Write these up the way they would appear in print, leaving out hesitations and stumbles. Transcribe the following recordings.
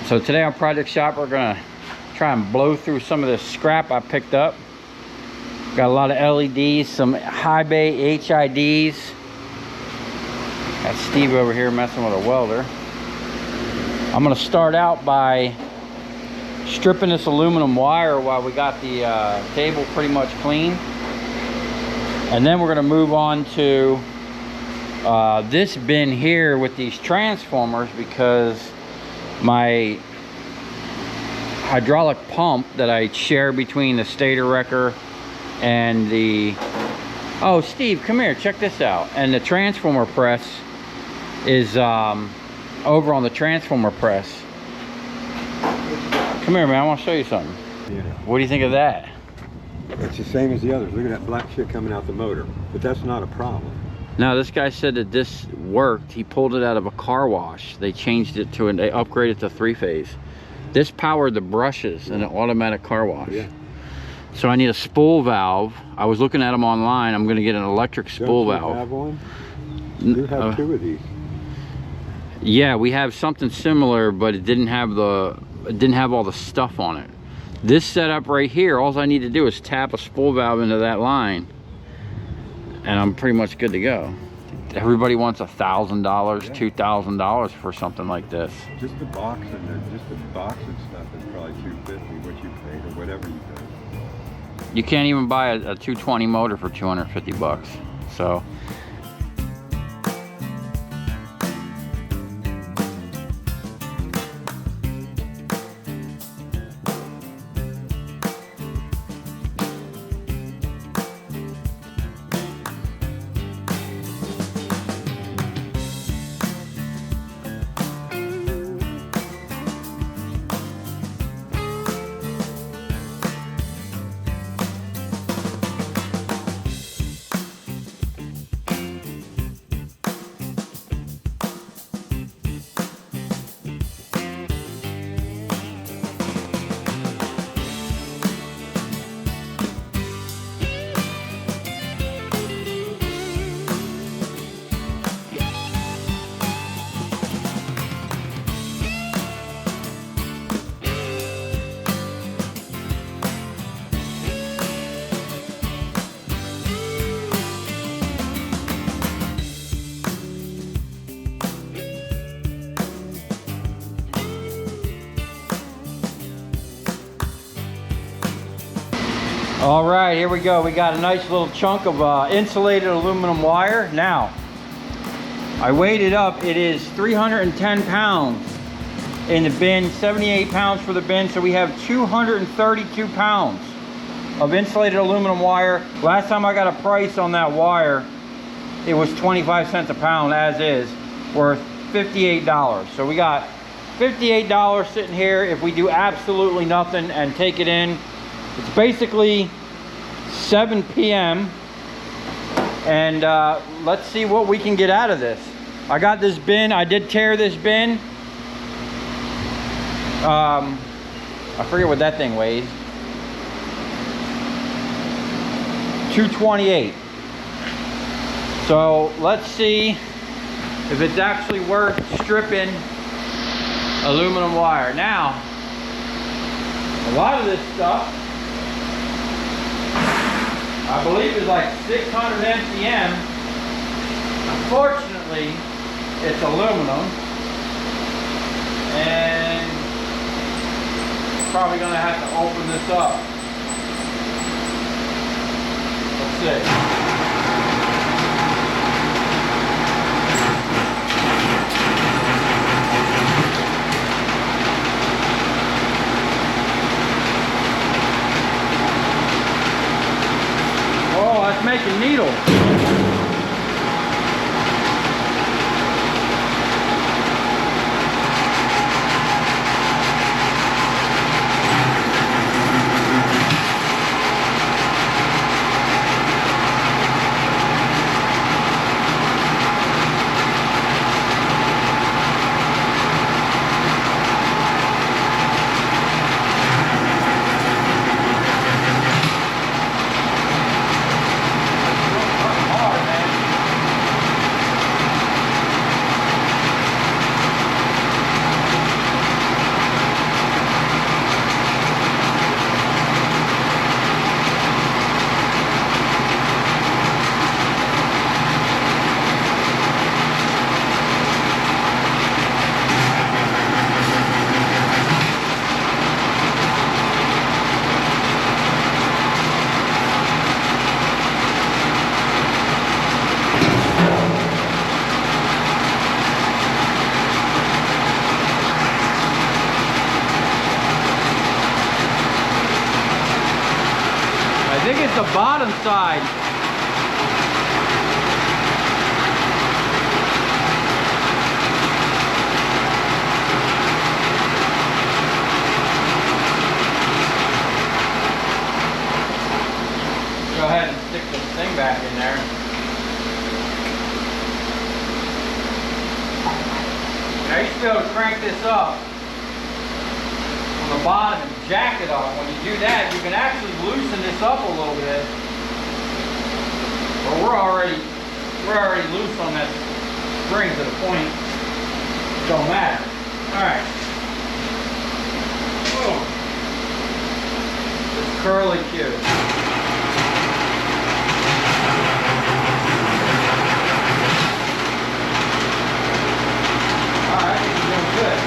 So today on Project Shop, we're gonna try and blow through some of this scrap I picked up. Got a lot of LEDs, some high bay HIDs. Got Steve over here messing with a welder. I'm gonna start out by stripping this aluminum wire while we got the table pretty much clean. And then we're gonna move on to this bin here with these transformers, because my hydraulic pump that I share between the stator wrecker and the... Oh, Steve, come here, check this out. And the transformer press is over on the transformer press. Come here, man, I want to show you something. Yeah. What do you think of that? It's the same as the others. Look at that black shit coming out the motor. But that's not a problem. Now, this guy said that this worked. He pulled it out of a car wash. They changed it to, they upgraded to 3-phase. This powered the brushes in an automatic car wash. Yeah. So I need a spool valve. I was looking at them online. I'm going to get an electric spool valve. Don't you have one? You have two of these. Yeah, we have something similar, but it didn't have all the stuff on it. This setup right here, all I need to do is tap a spool valve into that line, and I'm pretty much good to go. Everybody wants $1,000, $2,000 for something like this. Just the box and stuff is probably $250, what you paid, or whatever you paid. You can't even buy a 220 motor for 250 bucks. So. All right, here we go. We got a nice little chunk of insulated aluminum wire. Now, I weighed it up. It is 310 pounds in the bin, 78 pounds for the bin. So we have 232 pounds of insulated aluminum wire. Last time I got a price on that wire, it was 25 cents a pound as is, worth $58. So we got $58 sitting here if we do absolutely nothing and take it in. It's basically 7 p.m. and let's see what we can get out of this. I got this bin. I did tear this bin. I forget what that thing weighs. 228. So let's see if it's actually worth stripping aluminum wire. Now, a lot of this stuff, I believe, is like 600 MCM. Unfortunately, it's aluminum, and probably gonna have to open this up. Let's see. Oh, that's making needles. bottom side. Go ahead and stick this thing back in there. Now you should be able to crank this up on the bottom and jack it up. When you do that, you can actually loosen this up a little bit. But we're already loose on that spring to the point. It don't matter. Alright. This curly Q. Alright, you're doing good.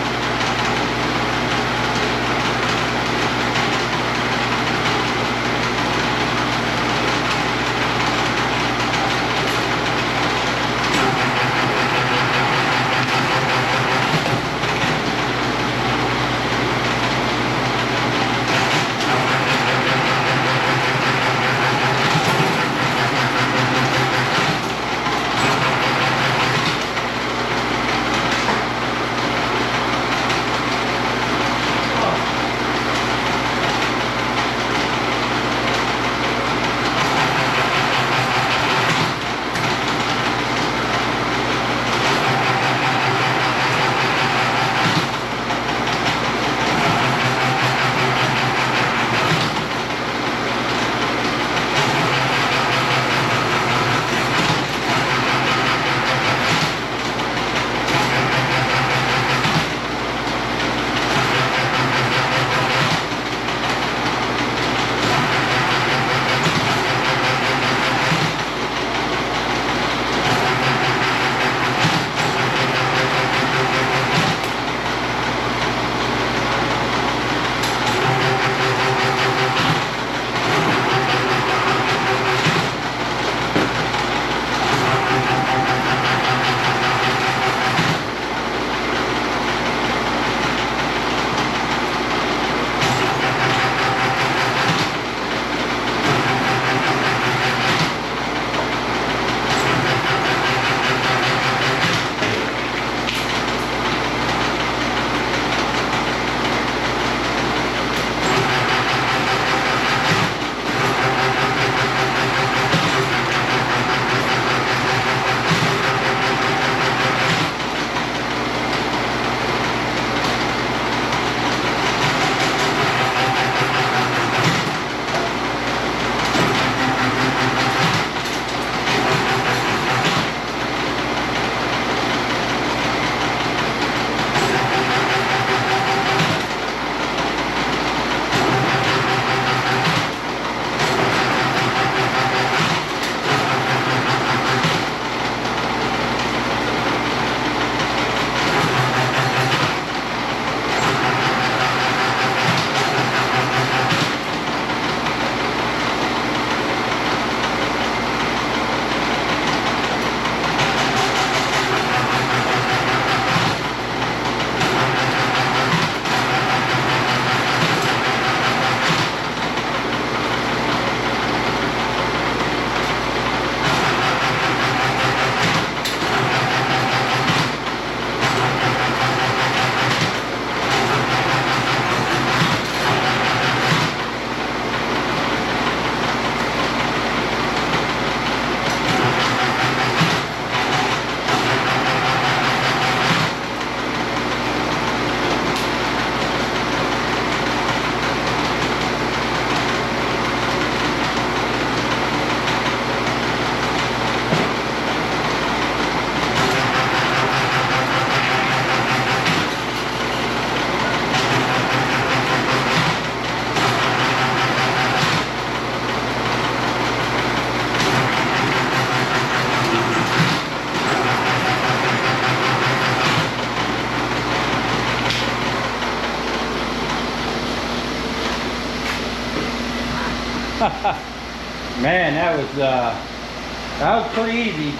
Man, that was pretty easy.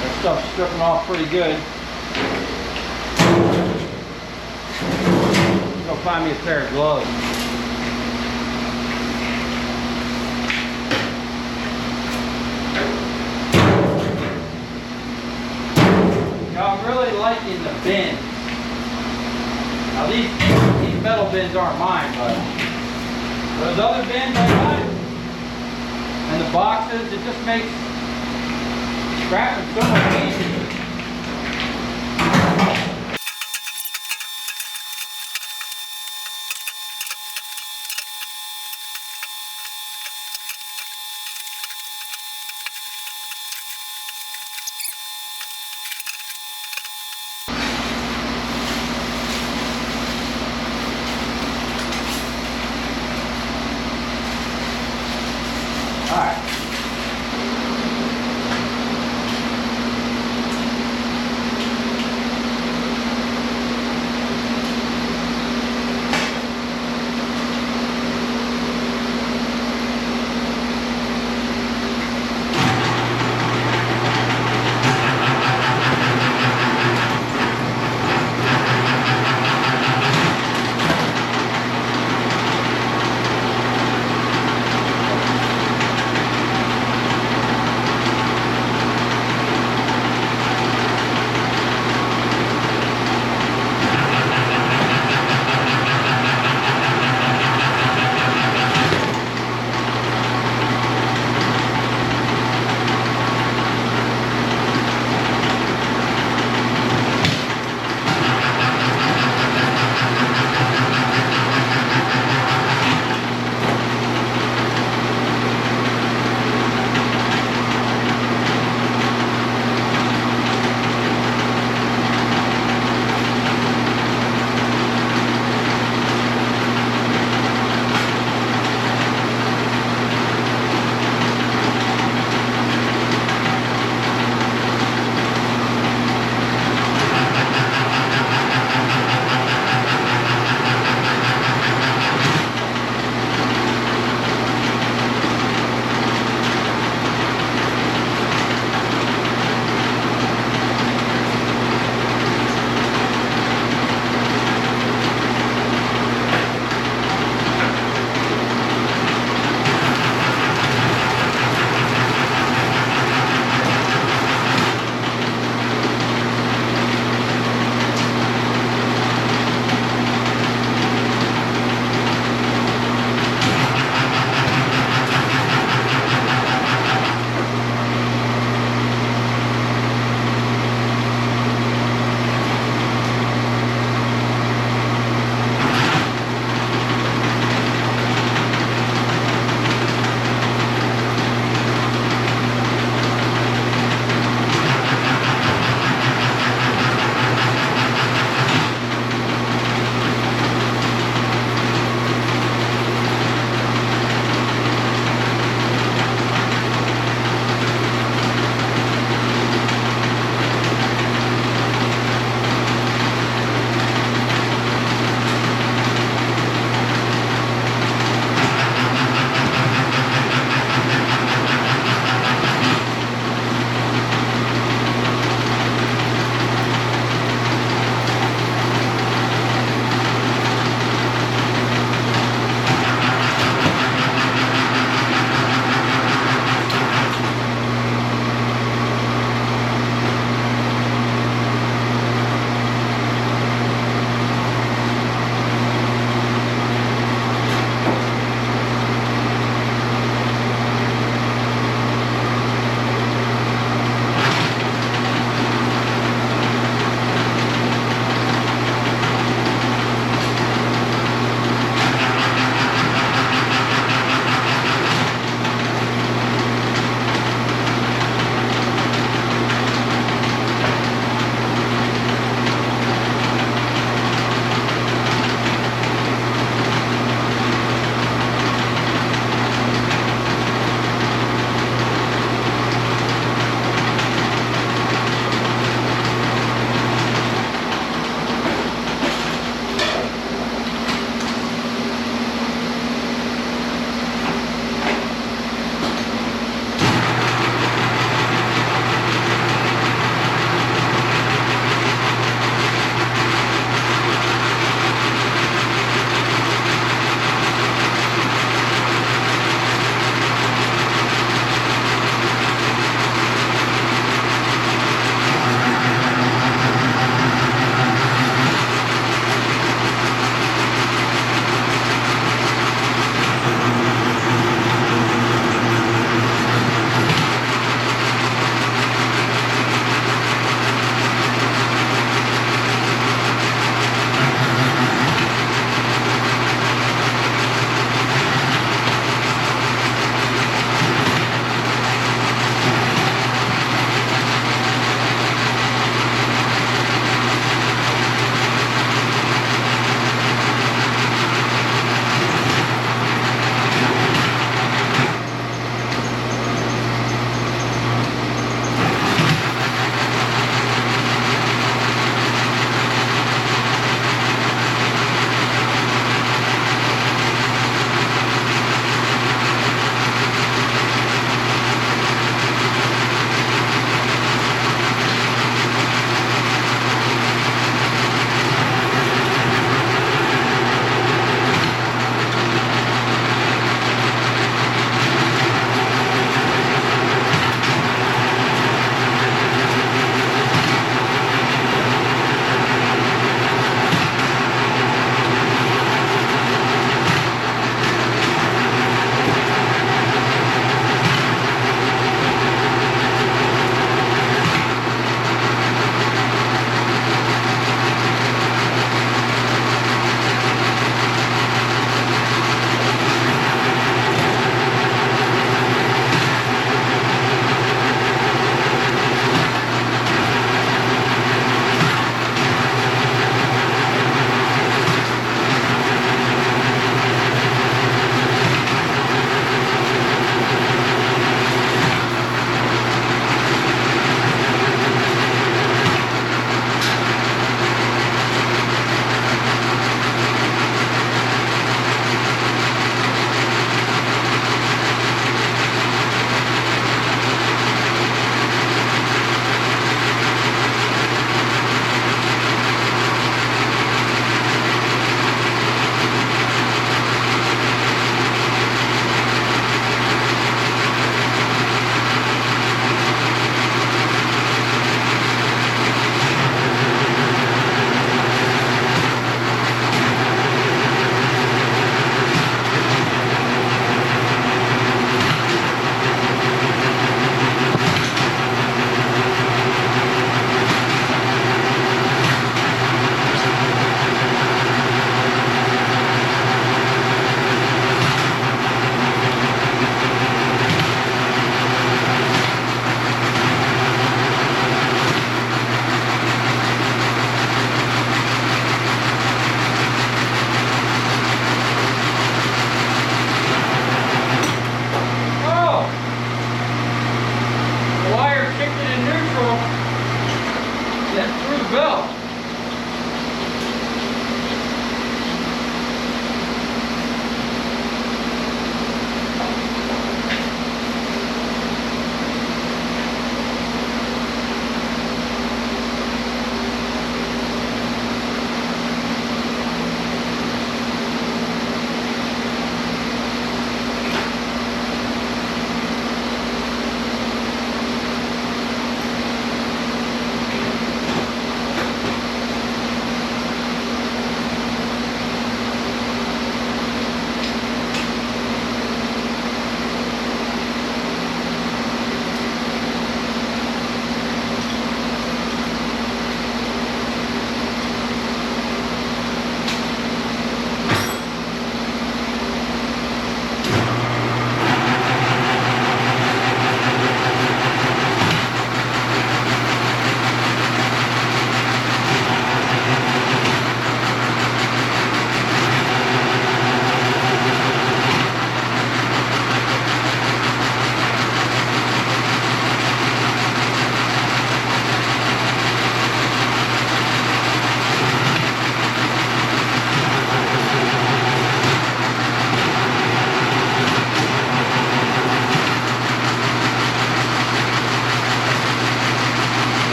That stuff's stripping off pretty good. Go find me a pair of gloves. really liking the bins. Now these metal bins aren't mine, but those other bins I got, and the boxes, it just makes scrapping so much easier. Alright.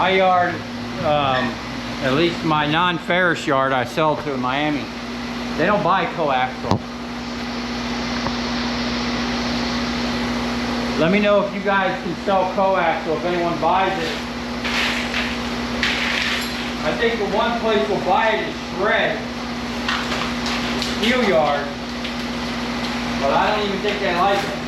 My yard, at least my non-ferrous yard I sell to in Miami, they don't buy coaxial. Let me know if you guys can sell coaxial, if anyone buys it. I think the one place we'll buy it is Shred, steel yard, but I don't even think they like it.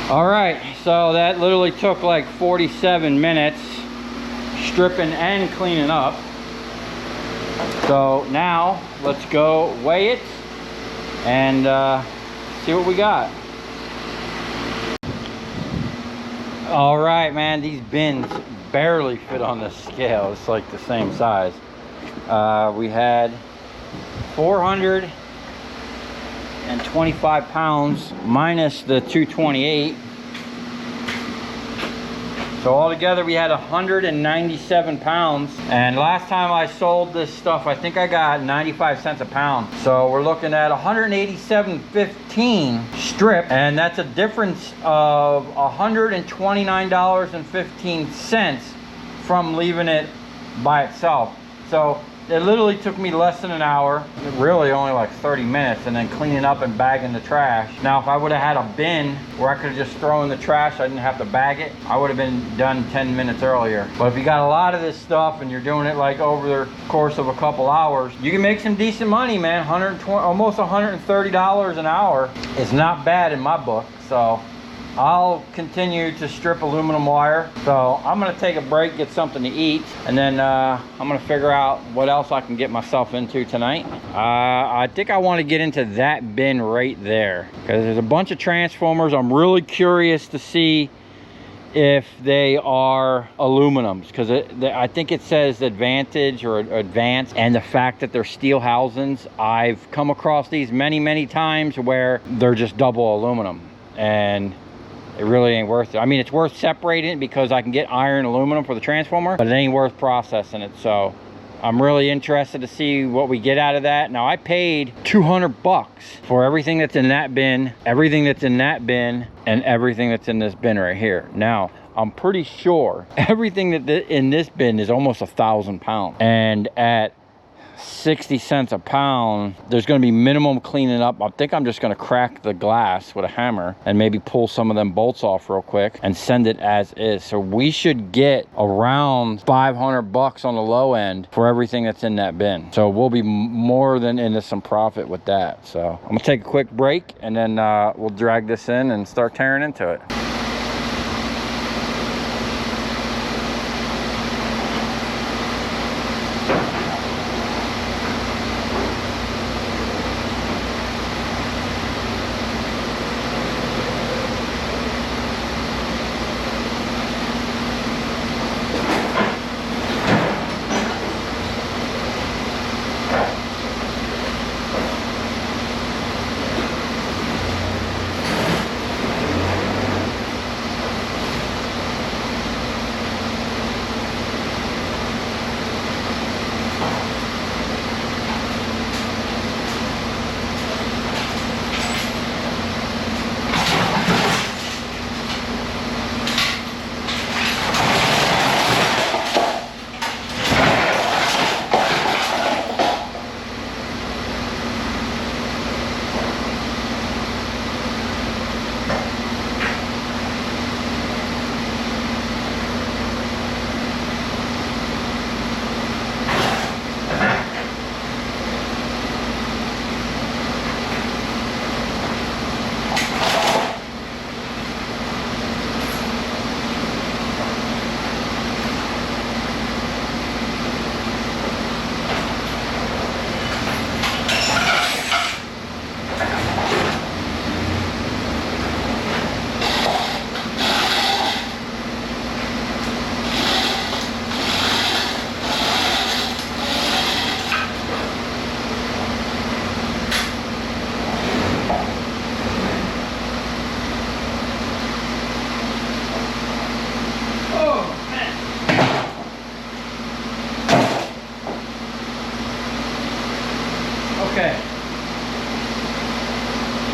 All right, so that literally took like 47 minutes stripping and cleaning up. So now let's go weigh it and see what we got. All right, man, these bins barely fit on the scale. It's like the same size. We had 425 pounds minus the 228. So altogether we had 197 pounds. And last time I sold this stuff, I think I got 95 cents a pound. So we're looking at 187.15 strip, and that's a difference of $129.15 from leaving it by itself. So it literally took me less than an hour, really only like 30 minutes, and then cleaning up and bagging the trash. Now, if I would have had a bin where I could have just thrown the trash, I didn't have to bag it, I would have been done 10 minutes earlier. But if you got a lot of this stuff and you're doing it like over the course of a couple hours, you can make some decent money, man. 120, almost $130 an hour is not bad in my book. So I'll continue to strip aluminum wire. So I'm gonna take a break, get something to eat, and then I'm gonna figure out what else I can get myself into tonight. I think I want to get into that bin right there because there's a bunch of transformers. I'm really curious to see if they are aluminums, because I think it says advantage or advanced, and the fact that they're steel housings, I've come across these many times where they're just double aluminum, and it really ain't worth it. I mean, it's worth separating it because I can get iron aluminum for the transformer, but it ain't worth processing it. So I'm really interested to see what we get out of that. Now, I paid 200 bucks for everything that's in that bin, everything that's in that bin, and everything that's in this bin right here. Now, I'm pretty sure everything that in this bin is almost 1,000 pounds. And at 60 cents a pound, there's going to be minimum cleaning up. I think I'm just going to crack the glass with a hammer and maybe pull some of them bolts off real quick and send it as is. So we should get around 500 bucks on the low end for everything that's in that bin. So we'll be more than into some profit with that. So I'm gonna take a quick break, and then we'll drag this in and start tearing into it.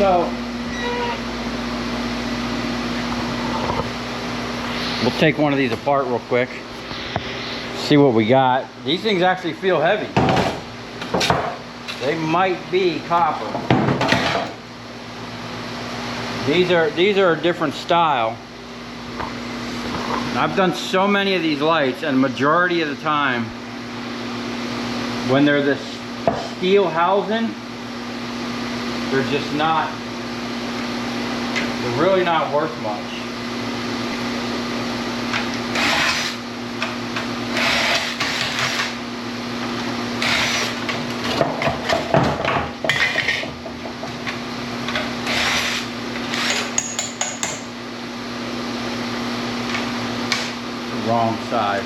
So we'll take one of these apart real quick, see what we got. These things actually feel heavy. They might be copper. These are a different style. I've done so many of these lights, and majority of the time when they're this steel housing, they're just not, they're really not worth much. Wrong size.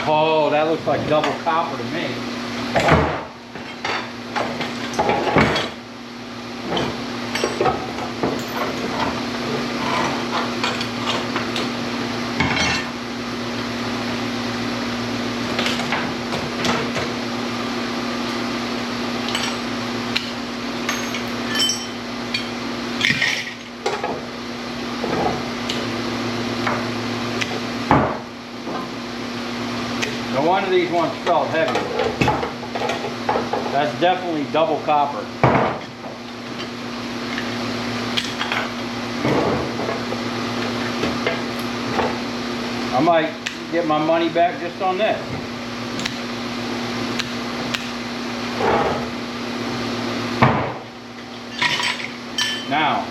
Oh, that looks like double copper to me. No wonder these ones felt heavy. That's definitely double copper. I might get my money back just on this. Now,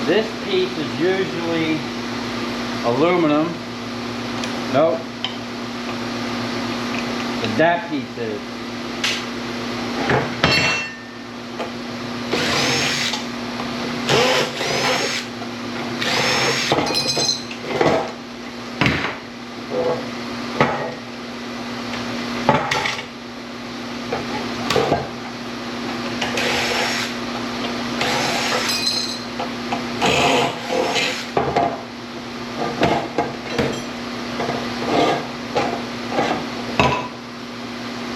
this piece is usually aluminum. Nope. But that piece is.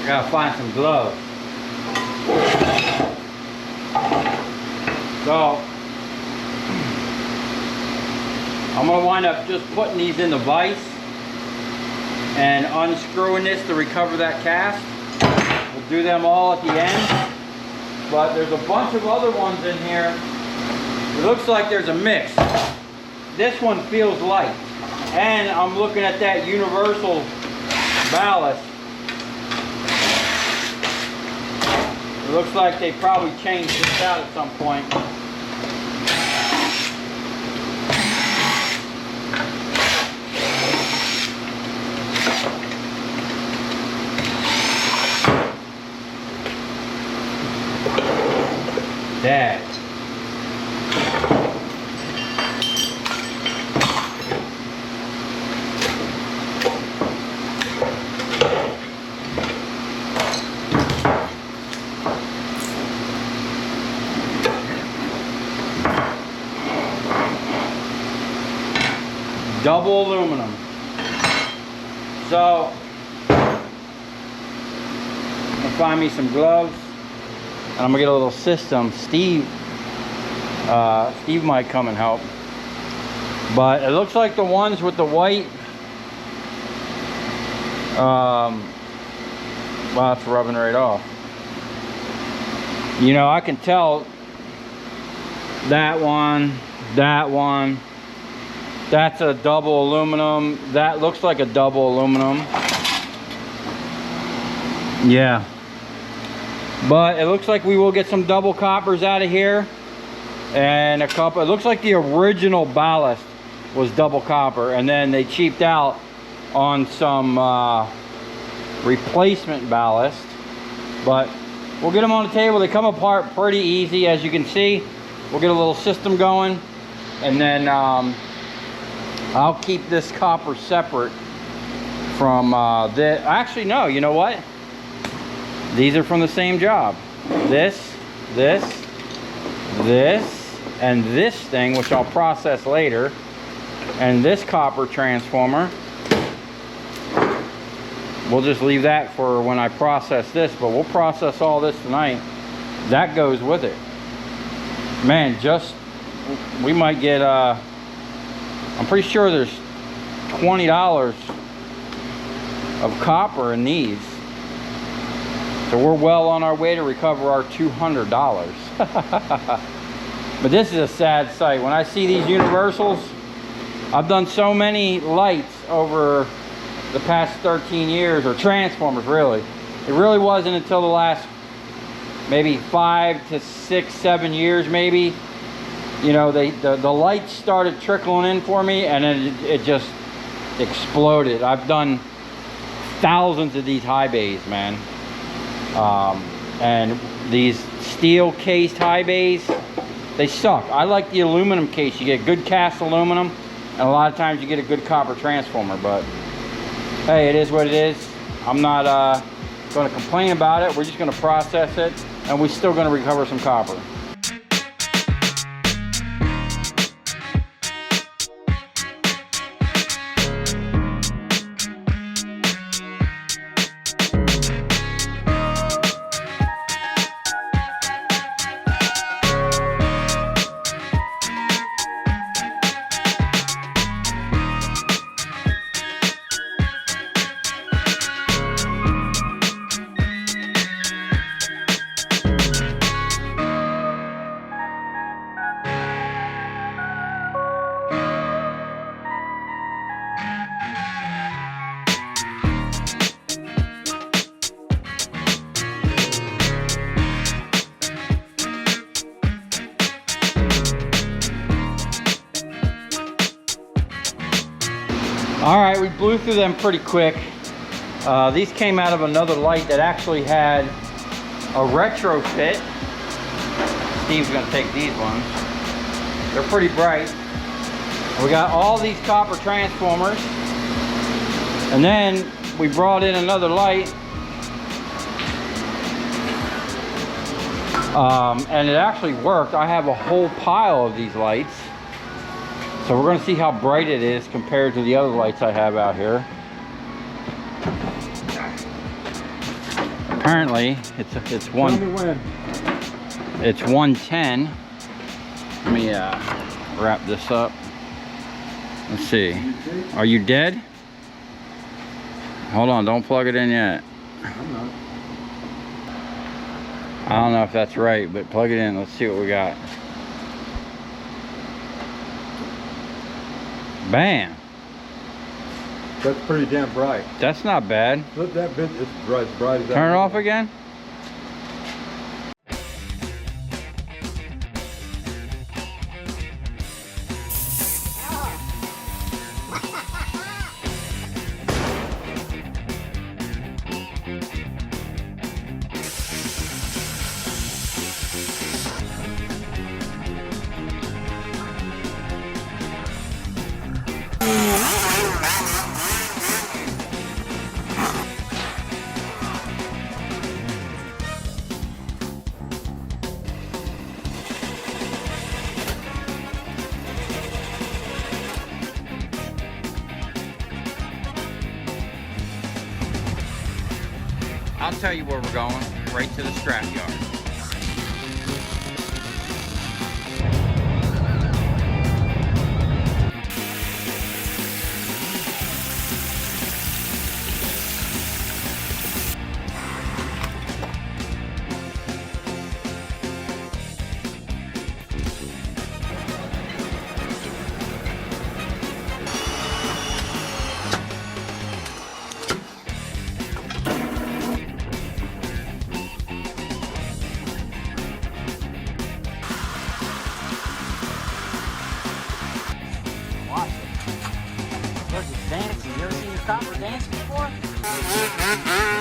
Gotta find some gloves. So I'm gonna wind up just putting these in the vise and unscrewing this to recover that cast. We'll do them all at the end. But there's a bunch of other ones in here. It looks like there's a mix. This one feels light. And I'm looking at that universal ballast. It looks like they probably changed this out at some point. Dad. Double aluminum. So I'm gonna find me some gloves, and I'm gonna get a little system. Steve might come and help. But it looks like the ones with the white, wow, it's rubbing right off. You know, I can tell that one, that's a double aluminum. That looks like a double aluminum. Yeah. But it looks like we will get some double coppers out of here. And a couple, it looks like the original ballast was double copper. And then they cheaped out on some replacement ballast. But we'll get them on the table. They come apart pretty easy, as you can see. We'll get a little system going. And then I'll keep this copper separate from this. Actually, no, you know what? These are from the same job. This, and this thing, which I'll process later. And this copper transformer. We'll just leave that for when I process this, but we'll process all this tonight. That goes with it. Man, we might get, I'm pretty sure there's $20 of copper in these. So we're well on our way to recover our $200. But this is a sad sight. When I see these universals, I've done so many lights over the past 13 years, or transformers really. It really wasn't until the last maybe 5 to 6, 7 years maybe. You know, the lights started trickling in for me, and it just exploded. I've done thousands of these high bays, man. And these steel cased high bays, they suck. I like the aluminum case. You get good cast aluminum, and a lot of times you get a good copper transformer. But hey, it is what it is. I'm not going to complain about it. We're just going to process it, and we're still going to recover some copper. All right, we blew through them pretty quick. These came out of another light that actually had a retrofit. Steve's gonna take these ones. They're pretty bright. We got all these copper transformers. And then we brought in another light. And it actually worked. I have a whole pile of these lights. So we're going to see how bright it is compared to the other lights I have out here. Apparently, it's 110. Let me wrap this up. Let's see. Are you dead? Hold on, don't plug it in yet. I'm not. I don't know if that's right, but plug it in. Let's see what we got. Bam. That's pretty damn bright. That's not bad. Look, that bit is bright as that. Turn it off again. I'll tell you where we're going, right to the scrap yard. stop or dance before?